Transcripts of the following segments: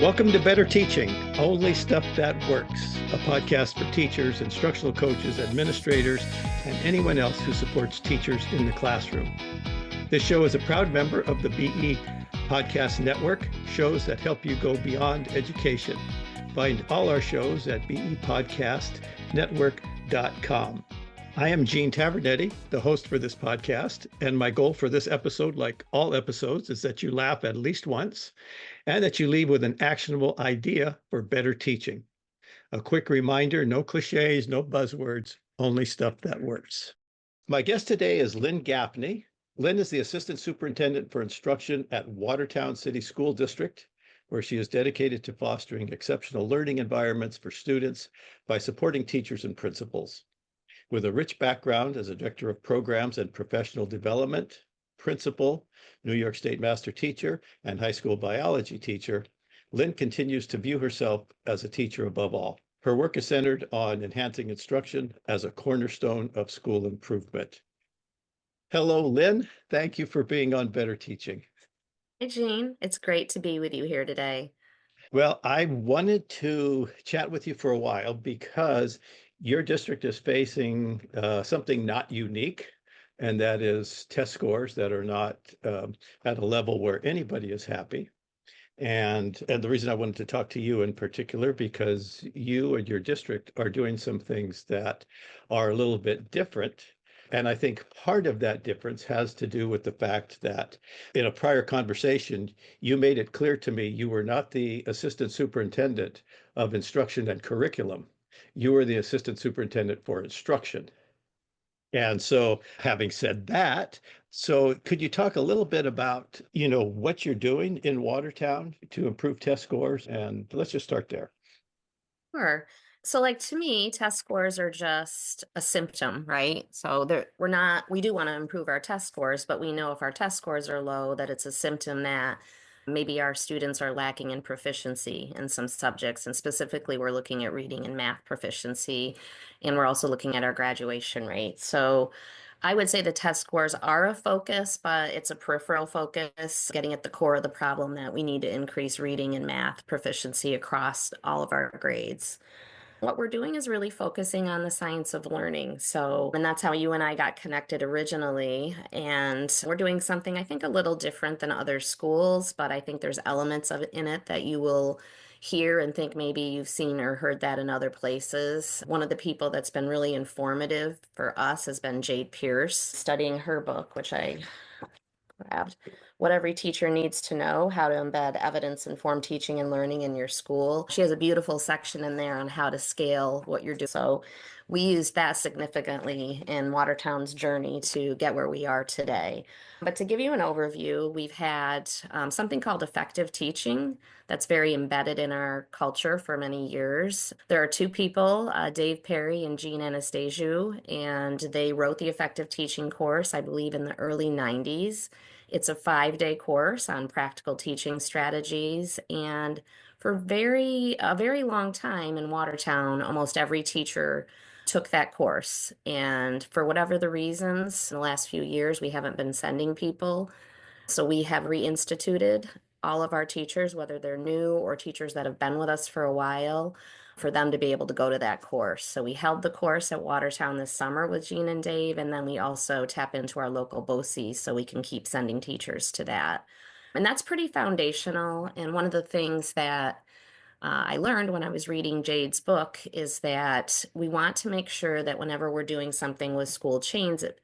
Welcome to Better Teaching, Only Stuff That Works, a podcast for teachers, instructional coaches, administrators, and anyone else who supports teachers in the classroom. This show is a proud member of the BE Podcast Network, shows that help you go beyond education. Find all our shows at bepodcastnetwork.com. I am Gene Tavernetti, the host for this podcast, and my goal for this episode, like all episodes, is that you laugh at least once and that you leave with an actionable idea for better teaching. A quick reminder, no cliches, no buzzwords, only stuff that works. My guest today is Lynn Gaffney. Lynn is the Assistant Superintendent for Instruction at Watertown City School District, where she is dedicated to fostering exceptional learning environments for students by supporting teachers and principals. With a rich background as a director of programs and professional development, principal, New York State master teacher, and high school biology teacher, Lynn continues to view herself as a teacher above all. Her work is centered on enhancing instruction as a cornerstone of school improvement. Hello, Lynn. Thank you for being on Better Teaching. Hey, Gene. It's great to be with you here today. Well, I wanted to chat with you for a while because your district is facing something not unique, and that is test scores that are not at a level where anybody is happy. And the reason I wanted to talk to you in particular, because you and your district are doing some things that are a little bit different. And I think part of that difference has to do with the fact that in a prior conversation, you made it clear to me you were not the assistant superintendent of instruction and curriculum. You were the assistant superintendent for instruction. And so having said that, so could you talk a little bit about, what you're doing in Watertown to improve test scores? And let's just start there. Sure. So, to me, test scores are just a symptom, right? So, we do want to improve our test scores, but we know if our test scores are low, that it's a symptom that maybe our students are lacking in proficiency in some subjects. And specifically, we're looking at reading and math proficiency, and we're also looking at our graduation rate. So, I would say the test scores are a focus, but it's a peripheral focus, getting at the core of the problem that we need to increase reading and math proficiency across all of our grades. What we're doing is really focusing on the science of learning. And that's how you and I got connected originally. And we're doing something I think a little different than other schools, but I think there's elements of it in it that you will hear and think maybe you've seen or heard that in other places. One of the people that's been really informative for us has been Jade Pierce, studying her book, which I grabbed. What Every Teacher Needs to Know, How to Embed Evidence-Informed Teaching and Learning in Your School. She has a beautiful section in there on how to scale what you're doing. So we used that significantly in Watertown's journey to get where we are today. But to give you an overview, we've had something called effective teaching that's very embedded in our culture for many years. There are two people, Dave Perry and Gene Anastasio, and they wrote the effective teaching course, I believe, in the early 90s. It's a 5-day course on practical teaching strategies. And for a very long time in Watertown, almost every teacher took that course. And for whatever the reasons, in the last few years, we haven't been sending people. So we have reinstituted all of our teachers, whether they're new or teachers that have been with us for a while, for them to be able to go to that course. So we held the course at Watertown this summer with Gene and Dave, and then we also tap into our local BOCES so we can keep sending teachers to that. And that's pretty foundational. And one of the things that I learned when I was reading Jade's book is that we want to make sure that whenever we're doing something with school change, it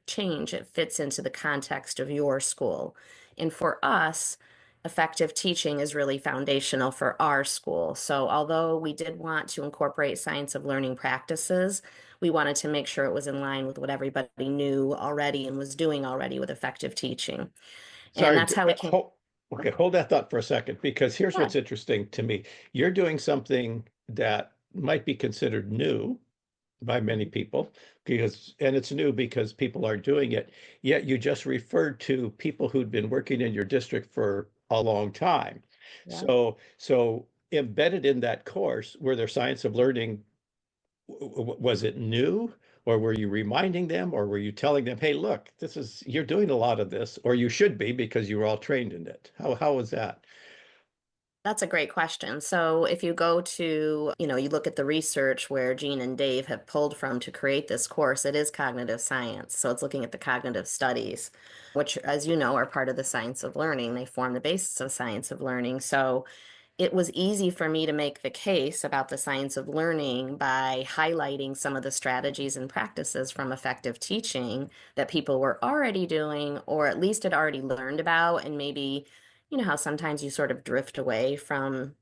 fits into the context of your school. And for us, effective teaching is really foundational for our school. So although we did want to incorporate science of learning practices, we wanted to make sure it was in line with what everybody knew already and was doing already with effective teaching. And that's how we came. Okay, hold that thought for a second, because here's Yeah. what's interesting to me. You're doing something that might be considered new by many people, and it's new because people are doing it. Yet you just referred to people who'd been working in your district for a long time. Yeah. So embedded in that course, were there science of learning? Was it new? Or were you reminding them, or were you telling them, hey, look, you're doing a lot of this, or you should be because you were all trained in it? How was that? That's a great question. So if you go to, you look at the research where Gene and Dave have pulled from to create this course, it is cognitive science. So it's looking at the cognitive studies, which, as you know, are part of the science of learning. They form the basis of science of learning. So it was easy for me to make the case about the science of learning by highlighting some of the strategies and practices from effective teaching that people were already doing, or at least had already learned about, and maybe, how sometimes you sort of drift away from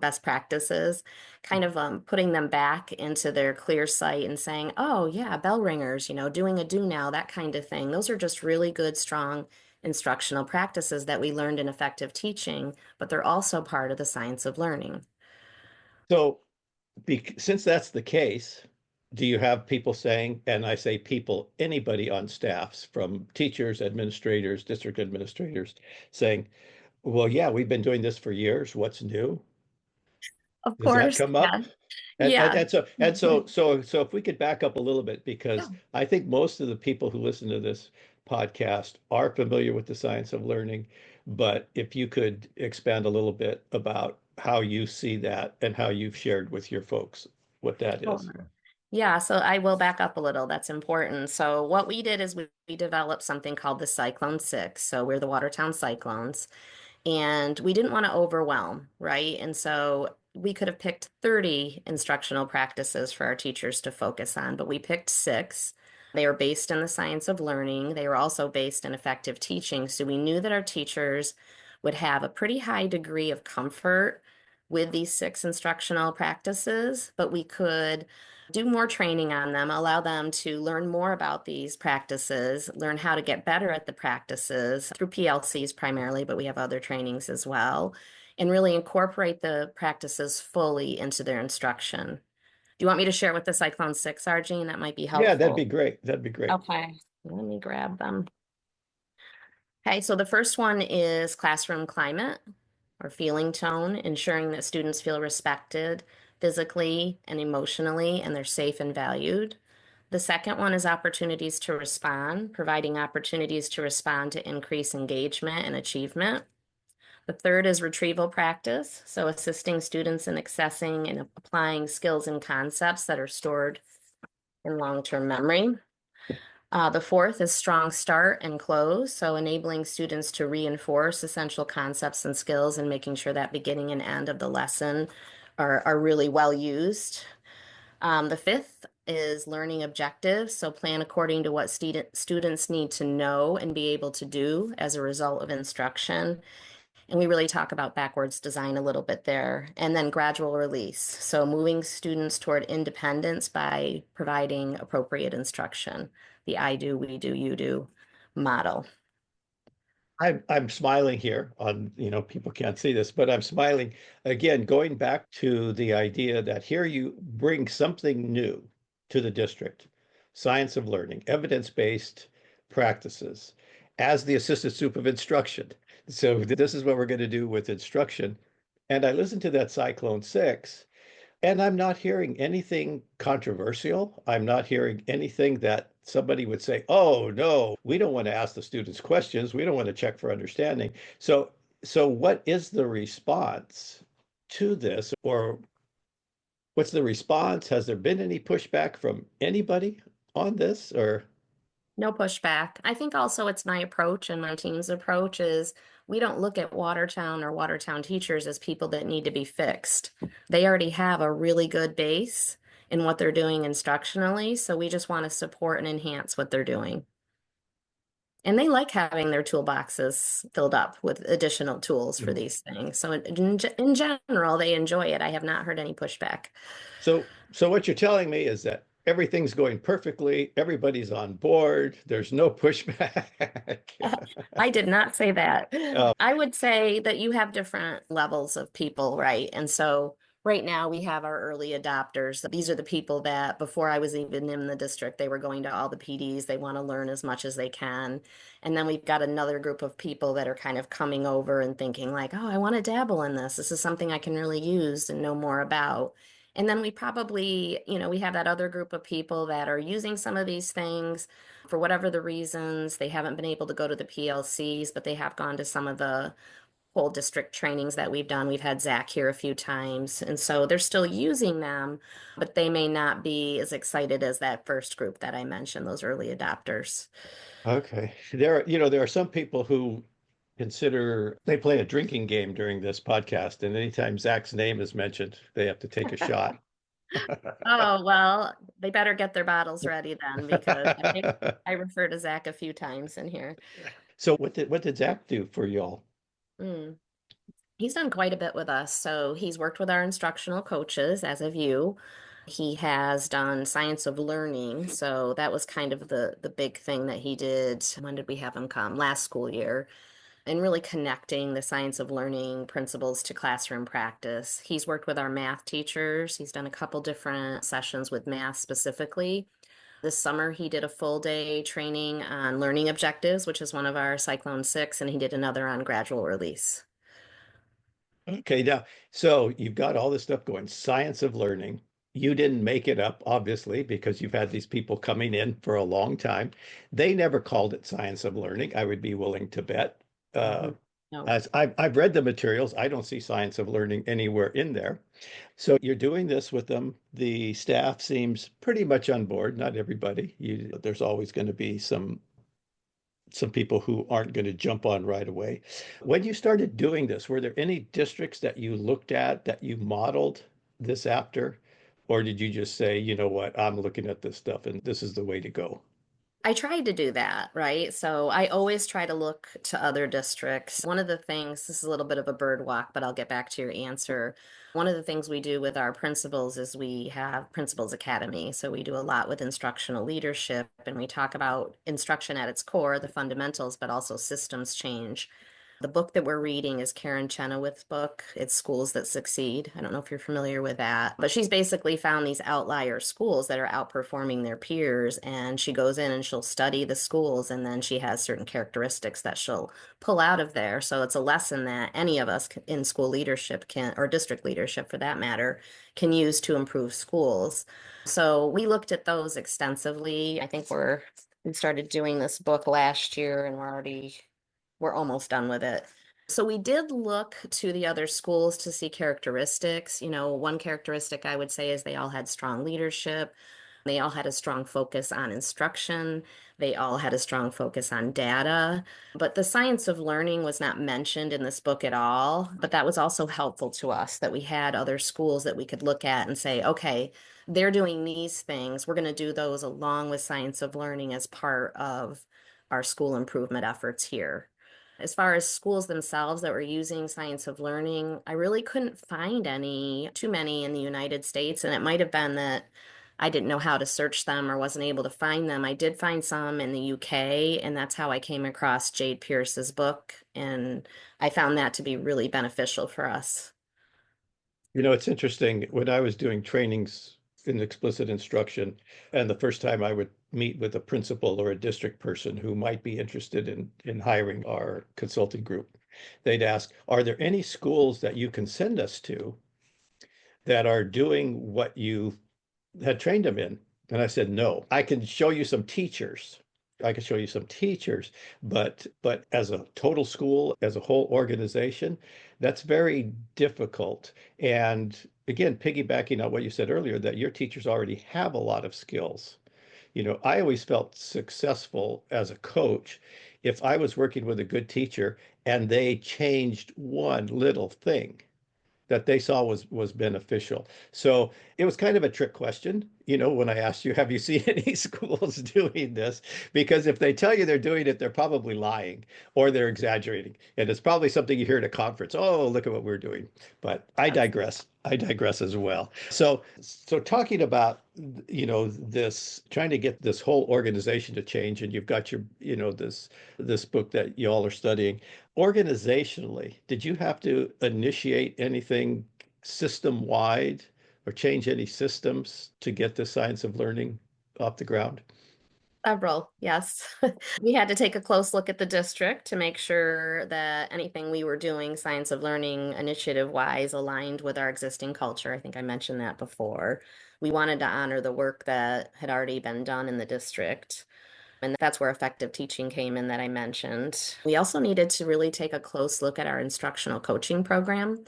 best practices, kind of putting them back into their clear sight and saying, oh, yeah, bell ringers, doing a do now, that kind of thing. Those are just really good, strong instructional practices that we learned in effective teaching, but they're also part of the science of learning. So, since that's the case, do you have people saying, and I say people, anybody on staffs, from teachers, administrators, district administrators, saying, well, yeah, we've been doing this for years. What's new? Of Does that course, come up? yeah. Yeah. And so if we could back up a little bit, Yeah. because I think most of the people who listen to this podcast are familiar with the science of learning, but if you could expand a little bit about how you see that and how you've shared with your folks what that is. Sure. Yeah, so I will back up a little. That's important. So what we did is we developed something called the Cyclone Six. So we're the Watertown Cyclones. And we didn't want to overwhelm, right? And so we could have picked 30 instructional practices for our teachers to focus on, but we picked six. They were based in the science of learning. They were also based in effective teaching. So we knew that our teachers would have a pretty high degree of comfort with these six instructional practices, but we could do more training on them, allow them to learn more about these practices, learn how to get better at the practices through PLCs primarily, but we have other trainings as well, and really incorporate the practices fully into their instruction. Do you want me to share what the Cyclone 6 are, Jean? That might be Yeah, that'd helpful. be great. That'd be great. Okay, let me grab them. Okay, so the first one is classroom climate or feeling tone, ensuring that students feel respected physically and emotionally, and they're safe and valued. The second one is opportunities to respond, providing opportunities to respond to increase engagement and achievement. The third is retrieval practice, so assisting students in accessing and applying skills and concepts that are stored in long-term memory. The fourth is strong start and close, so enabling students to reinforce essential concepts and skills and making sure that beginning and end of the lesson are really well used. The fifth is learning objectives, so plan according to what students need to know and be able to do as a result of instruction. And we really talk about backwards design a little bit there. And then gradual release, so moving students toward independence by providing appropriate instruction, the I do, we do, you do model. I'm smiling here on, people can't see this, but I'm smiling again, going back to the idea that here you bring something new to the district, science of learning, evidence-based practices as the assistant soup of instruction. So this is what we're going to do with instruction. And I listened to that Cyclone 6, and I'm not hearing anything controversial. I'm not hearing anything that somebody would say, oh, no, we don't want to ask the students questions. We don't want to check for understanding. So what is the response to this? Or what's the response? Has there been any pushback from anybody on this? Or No pushback. I think also it's my approach and my team's approach is we don't look at Watertown or Watertown teachers as people that need to be fixed. They already have a really good base in what they're doing instructionally, so we just want to support and enhance what they're doing. And they like having their toolboxes filled up with additional tools for these things. So in general, they enjoy it. I have not heard any pushback. so what you're telling me is that everything's going perfectly, everybody's on board, there's no pushback. I did not say that. Oh, I would say that you have different levels of people, right? And so right now we have our early adopters. These are the people that before I was even in the district, they were going to all the PDs. They want to learn as much as they can. And then we've got another group of people that are kind of coming over and thinking like, oh, I want to dabble in this. This is something I can really use and know more about. And then we probably, we have that other group of people that are using some of these things for whatever the reasons. They haven't been able to go to the PLCs, but they have gone to some of the whole district trainings that we've done. We've had Zach here a few times, and so they're still using them, but they may not be as excited as that first group that I mentioned, those early adopters. Okay. There are some people who consider they play a drinking game during this podcast, and anytime Zach's name is mentioned, they have to take a shot. Oh, well, they better get their bottles ready then because I refer to Zach a few times in here. So what did Zach do for y'all? Mm. He's done quite a bit with us. So he's worked with our instructional coaches, as have you. He has done science of learning. So that was kind of the big thing that he did. When did we have him come? Last school year. And really connecting the science of learning principles to classroom practice. He's worked with our math teachers. He's done a couple different sessions with math specifically. This summer, he did a full day training on learning objectives, which is one of our Cyclone 6, and he did another on gradual release. Okay, now, so you've got all this stuff going, science of learning. You didn't make it up, obviously, because you've had these people coming in for a long time. They never called it science of learning, I would be willing to bet. Uh, Mhm. No. as I've read the materials, I don't see science of learning anywhere in there. So you're doing this with them. The staff seems pretty much on board. Not everybody. There's always going to be some people who aren't going to jump on right away. When you started doing this, were there any districts that you looked at that you modeled this after? Or did you just say, you know what, I'm looking at this stuff and this is the way to go? I tried to do that, right? So I always try to look to other districts. One of the things, this is a little bit of a bird walk, but I'll get back to your answer. One of the things we do with our principals is we have Principals Academy. So we do a lot with instructional leadership and we talk about instruction at its core, the fundamentals, but also systems change. The book that we're reading is Karen Chenoweth's book. It's Schools That Succeed. I don't know if you're familiar with that, but she's basically found these outlier schools that are outperforming their peers. And she goes in and she'll study the schools, and then she has certain characteristics that she'll pull out of there. So it's a lesson that any of us in school leadership can, or district leadership for that matter, can use to improve schools. So we looked at those extensively. I think we started doing this book last year and we're almost done with it. So we did look to the other schools to see characteristics. You know, one characteristic I would say is they all had strong leadership. They all had a strong focus on instruction. They all had a strong focus on data. But the science of learning was not mentioned in this book at all. But that was also helpful to us that we had other schools that we could look at and say, okay, they're doing these things. We're going to do those along with science of learning as part of our school improvement efforts here. As far as schools themselves that were using science of learning, I really couldn't find too many in the United States. And it might have been that I didn't know how to search them or wasn't able to find them. I did find some in the UK, and that's how I came across Jade Pierce's book. And I found that to be really beneficial for us. It's interesting. When I was doing trainings in explicit instruction, and the first time I would meet with a principal or a district person who might be interested in hiring our consulting group, they'd ask, are there any schools that you can send us to that are doing what you had trained them in? And I said, no, I can show you some teachers. I can show you some teachers, but as a total school, as a whole organization, that's very difficult. And again, piggybacking on what you said earlier, that your teachers already have a lot of skills. I always felt successful as a coach if I was working with a good teacher and they changed one little thing that they saw was beneficial. So it was kind of a trick question, when I asked you, have you seen any schools doing this? Because if they tell you they're doing it, they're probably lying or they're exaggerating. And it's probably something you hear at a conference. Oh, look at what we're doing. But I Yes. digress. I digress as well. So talking about, this trying to get this whole organization to change, and you've got this book that you all are studying. Organizationally, did you have to initiate anything system-wide or change any systems to get the science of learning off the ground? Several, yes. We had to take a close look at the district to make sure that anything we were doing science of learning initiative wise aligned with our existing culture. I think I mentioned that before. We wanted to honor the work that had already been done in the district. And that's where effective teaching came in that I mentioned. We also needed to really take a close look at our instructional coaching program.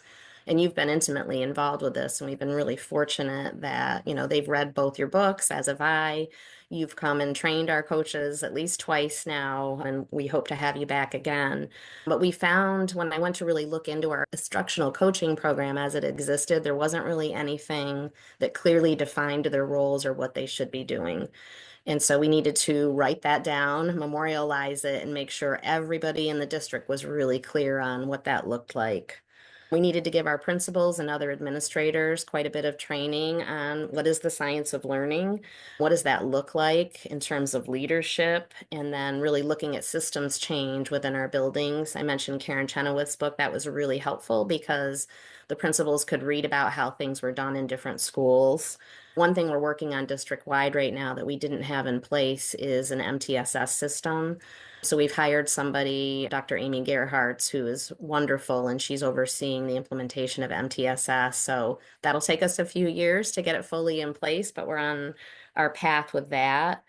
And you've been intimately involved with this, and we've been really fortunate that, they've read both your books, as have I. You've come and trained our coaches at least twice now, and we hope to have you back again. But we found when I went to really look into our instructional coaching program as it existed, there wasn't really anything that clearly defined their roles or what they should be doing. And so we needed to write that down, memorialize it, and make sure everybody in the district was really clear on what that looked like. We needed to give our principals and other administrators quite a bit of training on what is the science of learning, what does that look like in terms of leadership, and then really looking at systems change within our buildings. I mentioned Karen Chenoweth's book. That was really helpful because the principals could read about how things were done in different schools. One thing we're working on district-wide right now that we didn't have in place is an MTSS system. So we've hired somebody, Dr. Amy Gerhardt, who is wonderful, and she's overseeing the implementation of MTSS. So that'll take us a few years to get it fully in place, but we're on our path with that.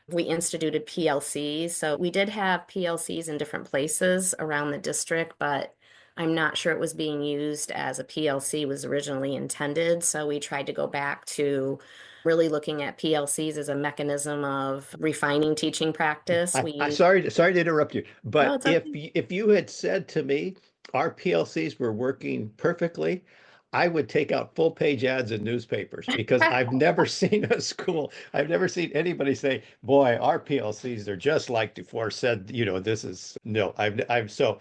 We instituted PLCs. So we did have PLCs in different places around the district, but I'm not sure it was being used as a PLC was originally intended. So we tried to go back to really looking at PLCs as a mechanism of refining teaching practice. We I use, sorry to interrupt you, no, but it's okay. if you had said to me our PLCs were working perfectly, I would take out full page ads in newspapers because I've never seen a school, I've never seen anybody say, "Boy, our PLCs are just like before." Said, this is no. I've I'm sorry,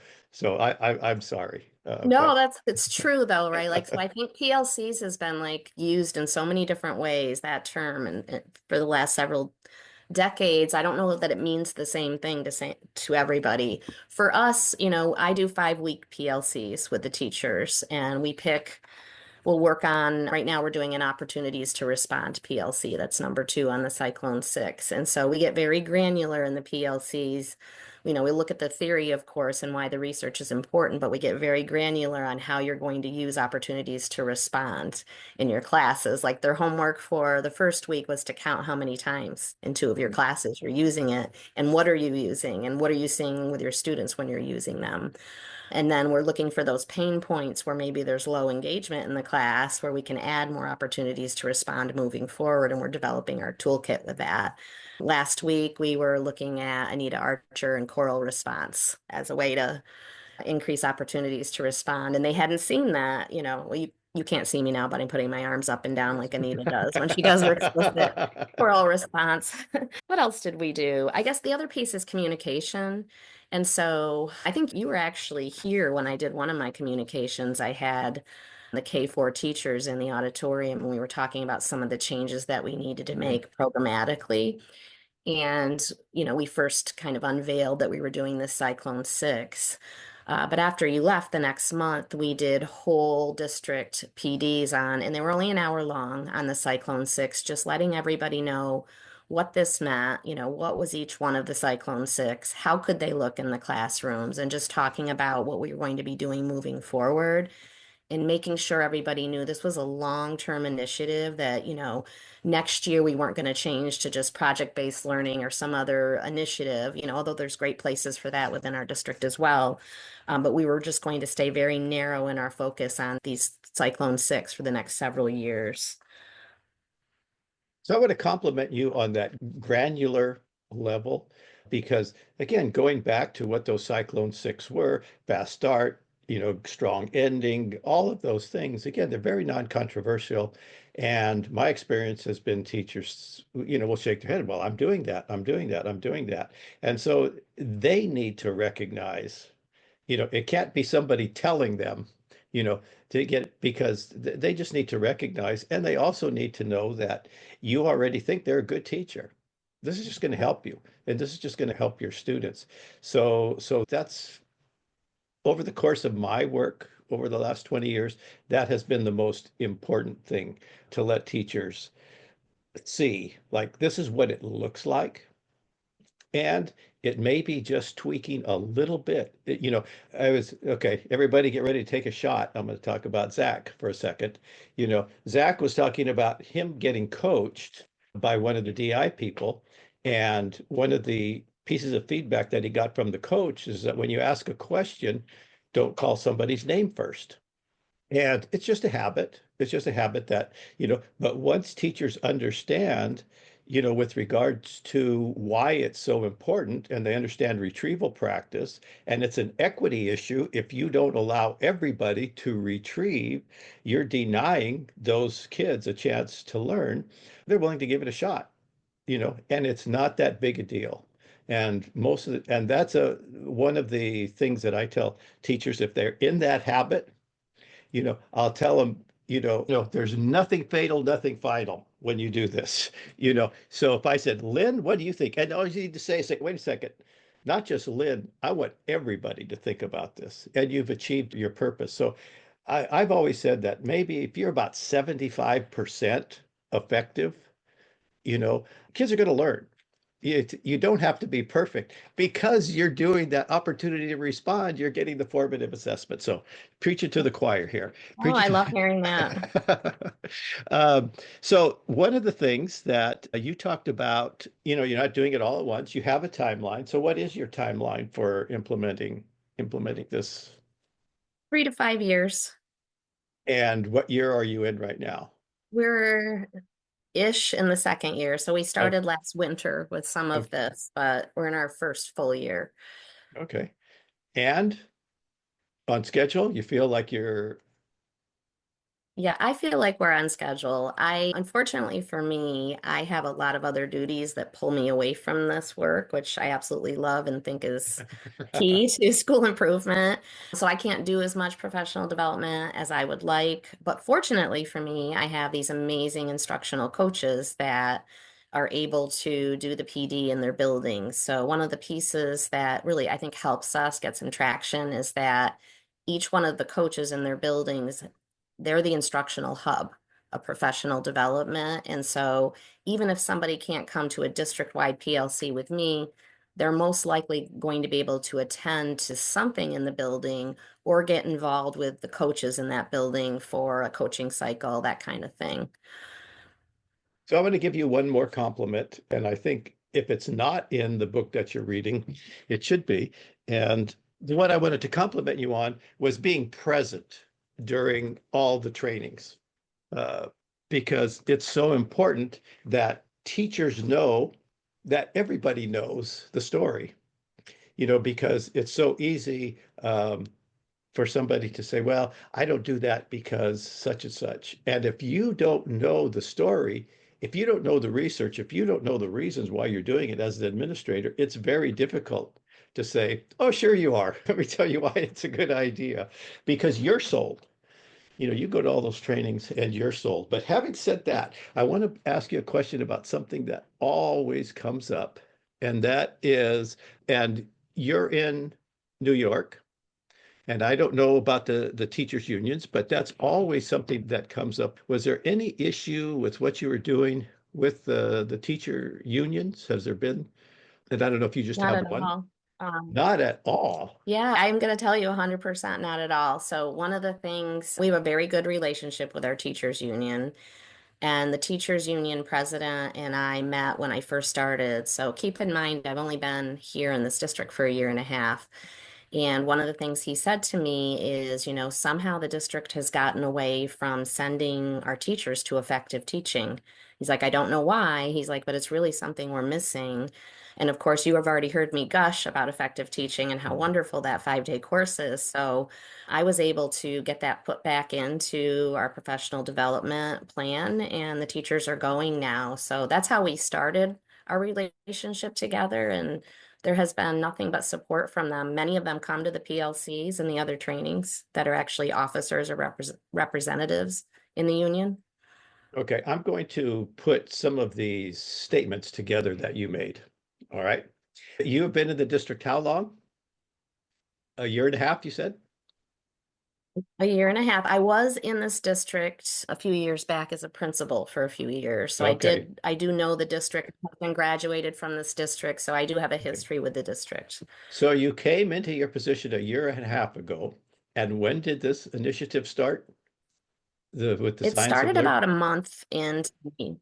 No, but it's true though, right? Like, so I think PLCs has been like used in so many different ways, that term, and for the last several decades. I don't know that it means the same thing to say to everybody. For us, I do 5-week PLCs with the teachers, and we'll work on, right now we're doing an opportunities to respond PLC. That's number 2 on the Cyclone 6. And so we get very granular in the PLCs. We look at the theory, of course, and why the research is important, but we get very granular on how you're going to use opportunities to respond in your classes. Like their homework for the first week was to count how many times in 2 of your classes you're using it, and what are you using, and what are you seeing with your students when you're using them. And then we're looking for those pain points where maybe there's low engagement in the class, where we can add more opportunities to respond moving forward. And we're developing our toolkit with that. Last week, we were looking at Anita Archer and choral response as a way to increase opportunities to respond. And they hadn't seen that, well, you can't see me now, but I'm putting my arms up and down like Anita does when she does her explicit oral response. What else did we do? I guess the other piece is communication. And so I think you were actually here when I did one of my communications. I had the K-4 teachers in the auditorium, and we were talking about some of the changes that we needed to make programmatically. And, we first kind of unveiled that we were doing this Cyclone 6. But after you left the next month, we did whole district PDs on, and they were only an hour long on the Cyclone 6, just letting everybody know what this meant, what was each one of the Cyclone 6, how could they look in the classrooms, and just talking about what we were going to be doing moving forward, and making sure everybody knew this was a long-term initiative that, next year we weren't going to change to just project-based learning or some other initiative, although there's great places for that within our district as well. But we were just going to stay very narrow in our focus on these Cyclone 6 for the next several years. So I want to compliment you on that granular level because, again, going back to what those Cyclone 6 were, fast start, strong ending, all of those things, again, they're very non-controversial. And my experience has been teachers, will shake their head, well, I'm doing that, I'm doing that, I'm doing that. And so they need to recognize, it can't be somebody telling them, you know, to get because they just need to recognize, and they also need to know that you already think they're a good teacher. This is just going to help you, and this is just going to help your students. So that's over the course of my work over the last 20 years, that has been the most important thing to let teachers see, like, this is what it looks like. And it may be just tweaking a little bit. Okay, everybody get ready to take a shot. I'm going to talk about Zach for a second. Zach was talking about him getting coached by one of the DI people. And one of the pieces of feedback that he got from the coach is that when you ask a question, don't call somebody's name first. And it's just a habit. It's just a habit that, but once teachers understand, with regards to why it's so important and they understand retrieval practice, and it's an equity issue. If you don't allow everybody to retrieve, you're denying those kids a chance to learn. They're willing to give it a shot, and it's not that big a deal. And and that's one of the things that I tell teachers if they're in that habit, I'll tell them, there's nothing fatal, nothing final when you do this, So if I said, Lynn, what do you think? And all you need to say is, wait a second, not just Lynn, I want everybody to think about this, and you've achieved your purpose. So I've always said that maybe if you're about 75% effective, you know, kids are going to learn. You don't have to be perfect because you're doing that opportunity to respond. You're getting the formative assessment. So preach it to the choir here. Oh, Preach it I love hearing that. to. So one of the things that you talked about, you're not doing it all at once. You have a timeline. So what is your timeline for implementing this? 3 to 5 years. And what year are you in right now? We're ish in the second year. So we Oh, started last winter with some of okay. this, but we're in our first full year. Okay. And on schedule, you feel like you're Yeah, I feel like we're on schedule. Unfortunately for me, I have a lot of other duties that pull me away from this work, which I absolutely love and think is key to school improvement. So I can't do as much professional development as I would like. But fortunately for me, I have these amazing instructional coaches that are able to do the PD in their buildings. So one of the pieces that really I think helps us get some traction is that each one of the coaches in their buildings, they're the instructional hub of professional development. And so even if somebody can't come to a district-wide PLC with me, they're most likely going to be able to attend to something in the building or get involved with the coaches in that building for a coaching cycle, that kind of thing. So I'm going to give you one more compliment. And I think if it's not in the book that you're reading, it should be. And what I wanted to compliment you on was being present during all the trainings, uh, because it's so important that teachers know that everybody knows the story, because it's so easy. For somebody to say, well, I don't do that because such and such. And if you don't know the story, if you don't know the research, if you don't know the reasons why you're doing it as an administrator, it's very difficult to say, oh, sure you are. Let me tell you why it's a good idea. Because you're sold. You go to all those trainings and you're sold. But having said that, I want to ask you a question about something that always comes up. And that is, and you're in New York. And I don't know about the teachers' unions, but that's always something that comes up. Was there any issue with what you were doing with the teacher unions? Has there been? And I don't know if you just Not have at one. all. Not at all. Yeah, I'm going to tell you 100% not at all. So, one of the things, we have a very good relationship with our teachers union, and the teachers union president and I met when I first started. So, keep in mind, I've only been here in this district for a year and a half. And one of the things he said to me is, somehow the district has gotten away from sending our teachers to effective teaching. He's like, I don't know why. He's like, but it's really something we're missing. And of course, you have already heard me gush about effective teaching and how wonderful that 5-day course is. So I was able to get that put back into our professional development plan, and the teachers are going now. So that's how we started our relationship together. And there has been nothing but support from them. Many of them come to the PLCs and the other trainings that are actually officers or representatives in the union. Okay, I'm going to put some of these statements together that you made. All right. You have been in the district how long? A year and a half, you said? A year and a half. I was in this district a few years back as a principal for a few years. So Okay. I do know the district and graduated from this district. So I do have a Okay. history with the district. So you came into your position a year and a half ago. And when did this initiative start? With the It science of started learning? about a month into me.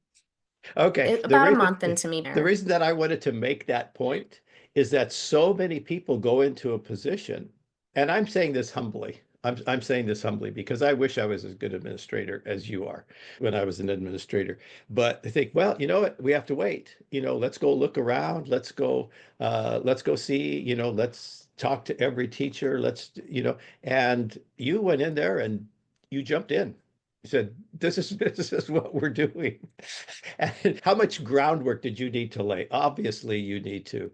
Okay. About a month into me The there. reason that I wanted to make that point is that so many people go into a position, and I'm saying this humbly. I'm saying this humbly because I wish I was as good administrator as you are when I was an administrator. But I think, well, you know what? We have to wait. Let's go look around. Let's go see, let's talk to every teacher. And you went in there and you jumped in. You said, this is what we're doing. And how much groundwork did you need to lay? Obviously, you need to,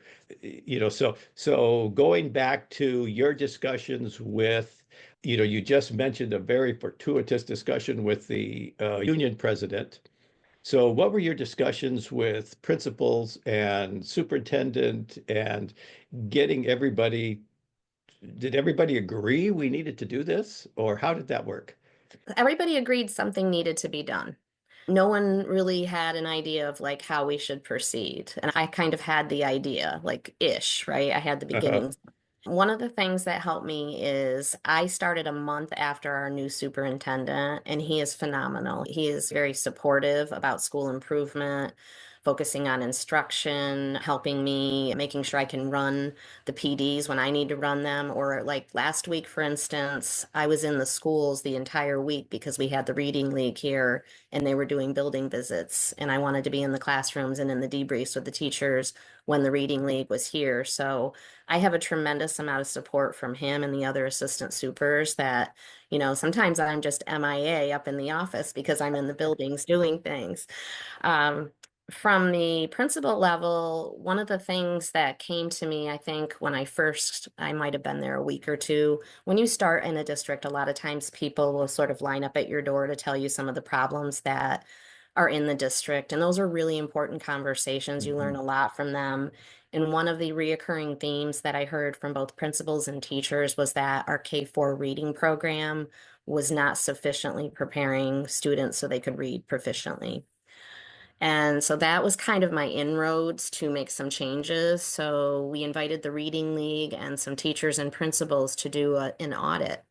so going back to your discussions with, you just mentioned a very fortuitous discussion with the union president. So what were your discussions with principals and superintendent and getting everybody, did everybody agree we needed to do this, or how did that work? Everybody agreed something needed to be done. No one really had an idea of like how we should proceed. And I kind of had the idea, like ish, right? I had the Uh-huh. beginnings. One of the things that helped me is I started a month after our new superintendent, and he is phenomenal. He is very supportive about school improvement, focusing on instruction, helping me, making sure I can run the PDs when I need to run them. Or like last week, for instance, I was in the schools the entire week because we had the reading league here and they were doing building visits. And I wanted to be in the classrooms and in the debriefs with the teachers when the reading league was here. So I have a tremendous amount of support from him and the other assistant supers that, sometimes I'm just MIA up in the office because I'm in the buildings doing things. Um, from the principal level, one of the things that came to me, I think, when I might have been there a week or two. When you start in a district, a lot of times people will sort of line up at your door to tell you some of the problems that are in the district. And those are really important conversations. You learn Mhm. a lot from them. And one of the reoccurring themes that I heard from both principals and teachers was that our K-4 reading program was not sufficiently preparing students so they could read proficiently. And so that was kind of my inroads to make some changes. So we invited the Reading League and some teachers and principals to do an audit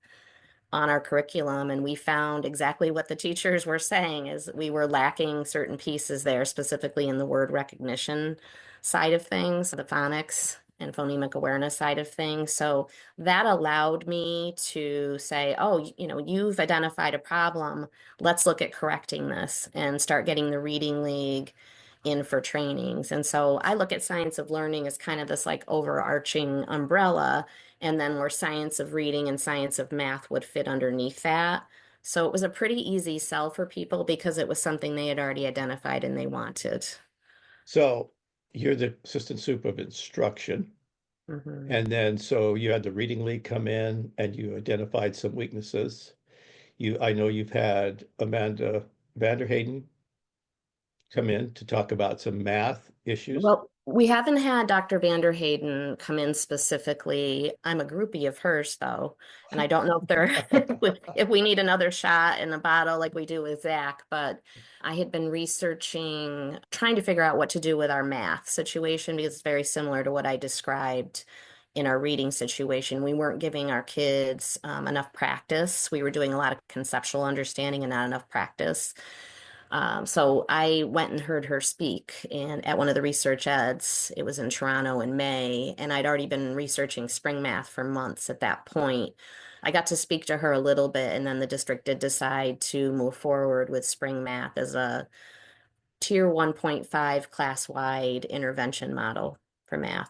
on our curriculum, and we found exactly what the teachers were saying is that we were lacking certain pieces there, specifically in the word recognition side of things, the phonics and phonemic awareness side of things. So that allowed me to say, oh, you've identified a problem. Let's look at correcting this and start getting the Reading League in for trainings. And so I look at science of learning as kind of this like overarching umbrella, and then where science of reading and science of math would fit underneath that. So it was a pretty easy sell for people because it was something they had already identified and they wanted. So you're the assistant soup of instruction. Mhm. And then so you had the reading league come in and you identified some weaknesses. I know you've had Amanda Vanderhayden come in to talk about some math issues. Well, we haven't had Dr. Vanderhayden come in specifically. I'm a groupie of hers, though, and I don't know if there if we need another shot in a bottle like we do with Zach. But I had been researching, trying to figure out what to do with our math situation because it's very similar to what I described in our reading situation. We weren't giving our kids enough practice. We were doing a lot of conceptual understanding and not enough practice. So I went and heard her speak and at one of the research eds. It was in Toronto in May, and I'd already been researching spring math for months at that point. I got to speak to her a little bit, and then the district did decide to move forward with spring math as a tier 1.5 class-wide intervention model for math.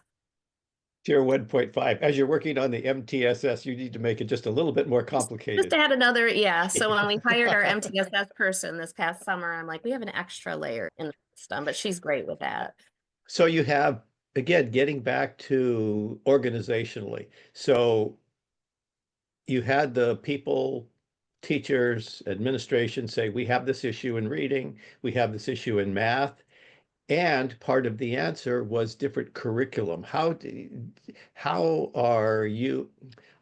Tier 1.5. As you're working on the MTSS, you need to make it just a little bit more Just complicated. to add another, yeah. So when we hired our MTSS person this past summer, I'm like, we have an extra layer in the system, but she's great with that. So you have, again, getting back to organizationally. So you had the people, teachers, administration say, we have this issue in reading, we have this issue in math. And part of the answer was different curriculum. How are you?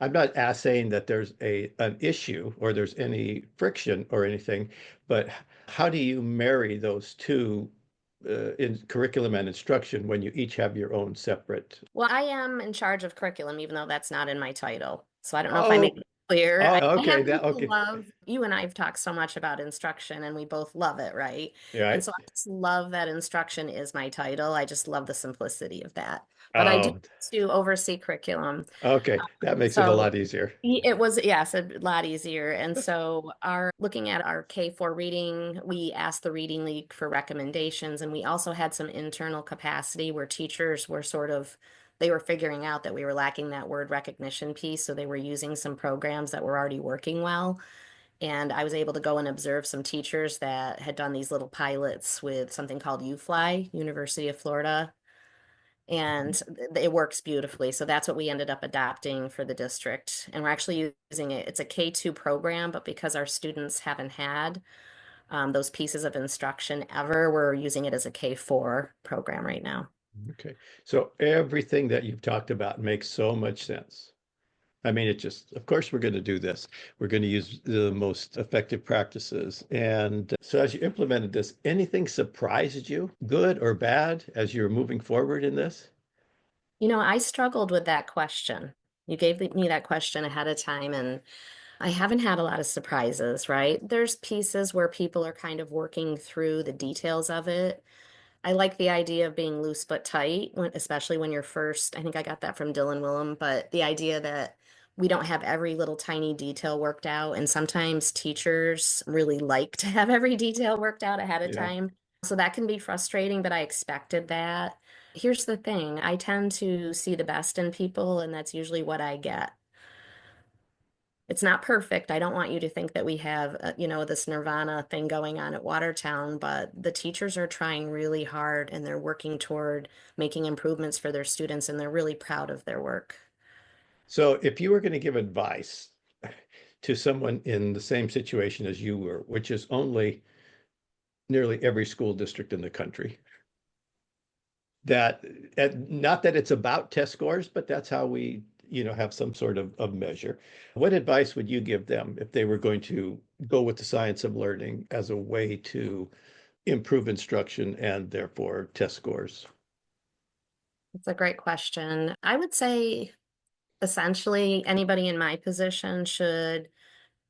I'm not saying that there's an issue or there's any friction or anything, but how do you marry those two in curriculum and instruction when you each have your own separate? Well, I am in charge of curriculum, even though that's not in my title. So I don't know if I make Oh, clear. I Oh, okay. happen That to okay. love, you and I have talked so much about instruction and we both love it, right? Yeah. And so I just love that instruction is my title. I just love the simplicity of that. But I do Oh, to oversee curriculum. okay. That makes it a So lot easier. it was, yes, a lot easier. And so our looking at our K4 reading, we asked the Reading League for recommendations, and we also had some internal capacity where teachers were sort of they were figuring out that we were lacking that word recognition piece, so they were using some programs that were already working well. And I was able to go and observe some teachers that had done these little pilots with something called UFly, University of Florida, and it works beautifully. So that's what we ended up adopting for the district. And we're actually using it. It's a K2 program, but because our students haven't had those pieces of instruction ever, we're using it as a K4 program right now. Okay. So everything that you've talked about makes so much sense. I mean, it just, of course, we're going to do this. We're going to use the most effective practices. And so as you implemented this, anything surprised you, good or bad, as you're moving forward in this? You know, I struggled with that question. You gave me that question ahead of time, and I haven't had a lot of surprises, right? There's pieces where people are kind of working through the details of it. I like the idea of being loose but tight, especially when you're first. I think I got that from Dylan Willem, but the idea that we don't have every little tiny detail worked out. And sometimes teachers really like to have every detail worked out ahead of Yeah. time. So that can be frustrating, but I expected that. Here's the thing, I tend to see the best in people, and that's usually what I get. It's not perfect. I don't want you to think that we have, this nirvana thing going on at Watertown, but the teachers are trying really hard and they're working toward making improvements for their students, and they're really proud of their work. So if you were going to give advice to someone in the same situation as you were, which is only nearly every school district in the country, that not that it's about test scores, but that's how we, have some sort of measure. What advice would you give them if they were going to go with the science of learning as a way to improve instruction and therefore test scores? It's a great question. I would say essentially anybody in my position should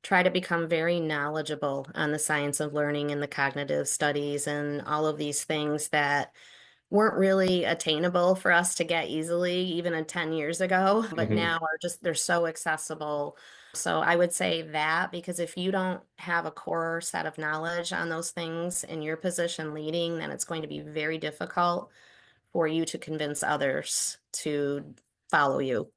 try to become very knowledgeable on the science of learning and the cognitive studies and all of these things that weren't really attainable for us to get easily even 10 years ago, but Hmm. now are just they're so accessible. So I would say that because if you don't have a core set of knowledge on those things in your position leading, then it's going to be very difficult for you to convince others to follow you.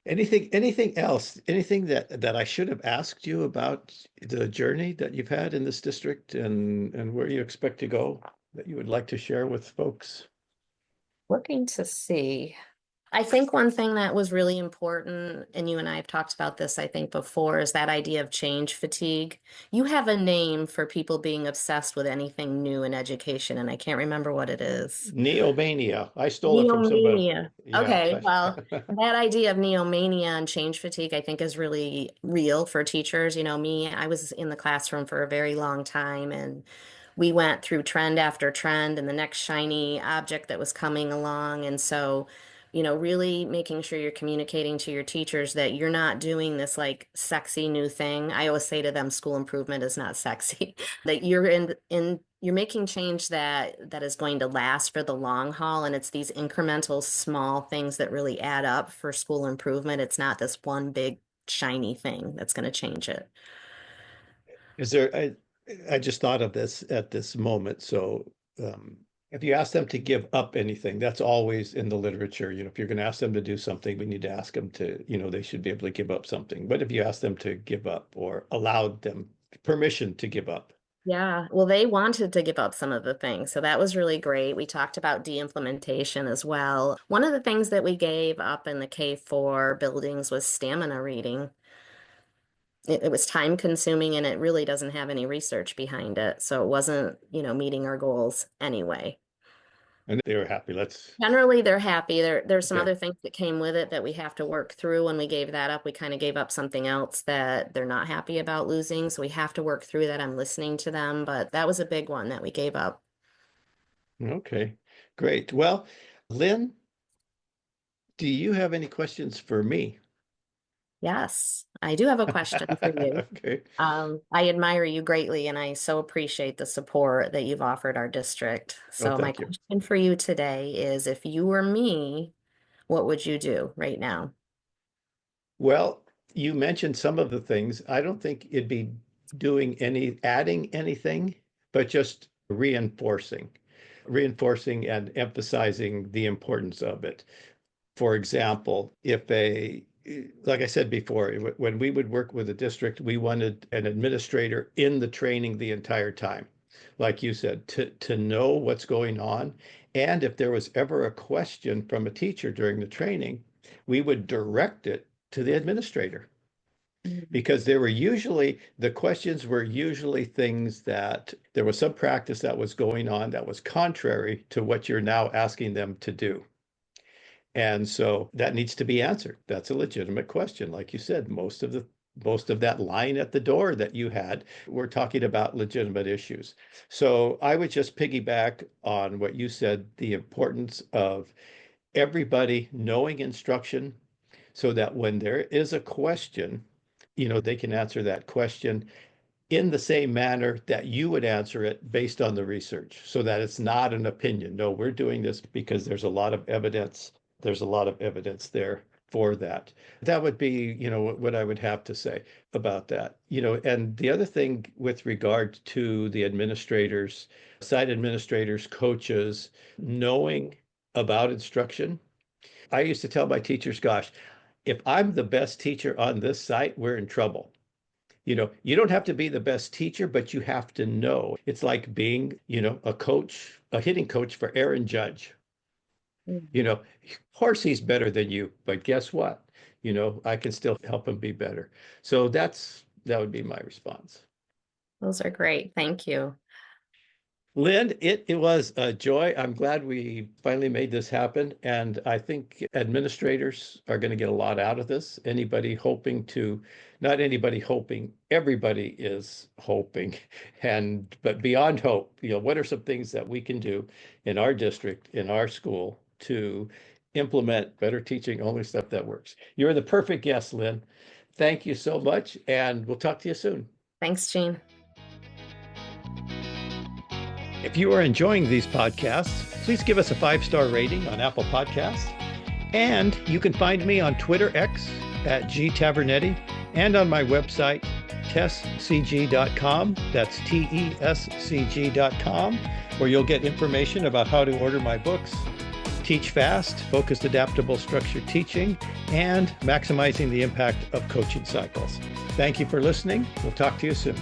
Anything else? Anything that I should have asked you about the journey that you've had in this district and where you expect to go that you would like to share with folks? Looking to see. I think one thing that was really important, and you and I have talked about this, I think, before, is that idea of change fatigue. You have a name for people being obsessed with anything new in education, and I can't remember what it is. Neomania. I stole it from somebody. Neomania. Yeah. Okay, well, that idea of neomania and change fatigue, I think, is really real for teachers. You know, me, I was in the classroom for a very long time, and we went through trend after trend and the next shiny object that was coming along. And so, really making sure you're communicating to your teachers that you're not doing this like sexy new thing. I always say to them, school improvement is not sexy. That you're you're making change that is going to last for the long haul, and it's these incremental small things that really add up for school improvement. It's not this one big shiny thing that's going to change it. Is there, I just thought of this at this moment. So, if you ask them to give up anything, that's always in the literature. If you're going to ask them to do something, we need to ask them to, they should be able to give up something. But if you ask them to give up or allowed them permission to give up? Yeah, well, they wanted to give up some of the things, so that was really great. We talked about de-implementation as well. One of the things that we gave up in the K4 buildings was stamina reading. It was time consuming and it really doesn't have any research behind it, so it wasn't, meeting our goals anyway. And they were happy. Generally, they're happy. There's some Okay. other things that came with it that we have to work through. When we gave that up, we kind of gave up something else that they're not happy about losing. So we have to work through that. I'm listening to them, but that was a big one that we gave up. Okay. Great. Well, Lynn, do you have any questions for me? Yes, I do have a question for you. Okay. I admire you greatly, and I so appreciate the support that you've offered our district. Well, So my thank you. question for you today is, if you were me, what would you do right now? Well, you mentioned some of the things. I don't think it'd be adding anything, but just reinforcing and emphasizing the importance of it. For example, like I said before, when we would work with a district, we wanted an administrator in the training the entire time. Like you said, to know what's going on. And if there was ever a question from a teacher during the training, we would direct it to the administrator Mm. because the questions were usually things that there was some practice that was going on that was contrary to what you're now asking them to do. And so that needs to be answered. That's a legitimate question. Like you said, most of that line at the door that you had, we're talking about legitimate issues. So I would just piggyback on what you said, the importance of everybody knowing instruction so that when there is a question, they can answer that question in the same manner that you would answer it based on the research, so that it's not an opinion. No, we're doing this because there's a lot of evidence. There's a lot of evidence there for that. That would be, what I would have to say about that. And the other thing with regard to the administrators, site administrators, coaches, knowing about instruction. I used to tell my teachers, gosh, if I'm the best teacher on this site, we're in trouble. You don't have to be the best teacher, but you have to know. It's like being, a coach, a hitting coach for Aaron Judge. Mhm. Of course he's better than you, but guess what? I can still help him be better. So that would be my response. Those are great. Thank you. Lynn, it was a joy. I'm glad we finally made this happen. And I think administrators are going to get a lot out of this. Not anybody hoping, everybody is hoping. But beyond hope, what are some things that we can do in our district, in our school to implement better teaching, only stuff that works? You're the perfect guest, Lynn. Thank you so much. And we'll talk to you soon. Thanks, Gene. If you are enjoying these podcasts, please give us a 5-star rating on Apple Podcasts. And you can find me on Twitter X at G Tavernetti and on my website, tesscg.com. That's TESCG.com, where you'll get information about how to order my books, Teach Fast, Focused Adaptable Structured Teaching, and Maximizing the Impact of Coaching Cycles. Thank you for listening. We'll talk to you soon.